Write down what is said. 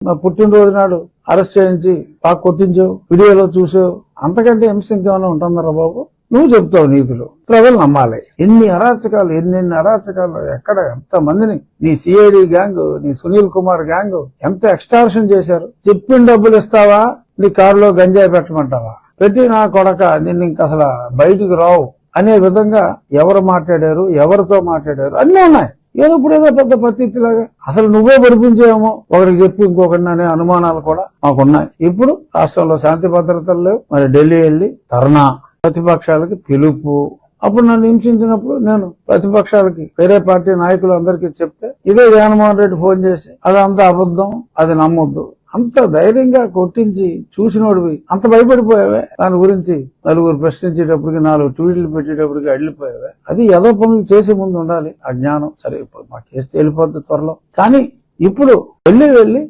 నా పుట్టినరోజు నాడు అరెస్ట్ చేయించి బాగా కొట్టించావు, వీడియోలో చూసావు, అంతకంటే హింస ఇంకేమైనా ఉంటుందరా బాబు? నువ్వు చెప్తావు నీతులు, ప్రజలు నమ్మాలి. ఎన్ని అరాచకాలు, ఎన్నెన్ని అరాచకాలు, ఎక్కడ ఎంత మందిని నీ సిఐడి గ్యాంగ్, నీ సునీల్ కుమార్ గ్యాంగ్ ఎంత ఎక్స్టార్షన్ చేశారు. చెప్పిన డబ్బులు ఇస్తావా, నీ కారులో గంజాయి పెట్టమంటావా, పెట్టి నా కొడక నిన్ను ఇంక అసలు బయటికి రావు అనే విధంగా ఎవరు మాట్లాడారు, ఎవరితో మాట్లాడారు అన్నీ ఉన్నాయి. ఏదో ఇప్పుడు ఏదో పెద్ద పత్తిలాగా అసలు నువ్వే పొడిపించేమో ఒకరికి చెప్పి ఇంకొకటి అనే అనుమానాలు కూడా మాకున్నాయి. ఇప్పుడు రాష్ట్రంలో శాంతి భద్రతలు లేవు, మరి ఢిల్లీ వెళ్లి ధర్నా, ప్రతిపక్షాలకి పిలుపు. అప్పుడు నన్ను హింసించినప్పుడు నేను ప్రతిపక్షాలకి వేరే పార్టీ నాయకులు అందరికీ చెప్తే ఇదే జగన్మోహన్ రెడ్డి ఫోన్ చేసి అదంతా అబద్ధం, అది నమ్మొద్దు, అంత ధైర్యంగా కొట్టించి చూసినోడివి అంత భయపడిపోయావే. దాని గురించి నలుగురు ప్రశ్నించేటప్పటికి, 4 ట్వీట్లు పెట్టేటప్పటికి అడిలిపోయావే. అది ఏదో పనులు చేసే ముందు ఉండాలి ఆ జ్ఞానం. సరే ఇప్పుడు మా కేసు తేలిపోద్ది త్వరలో. కానీ ఇప్పుడు వెళ్ళి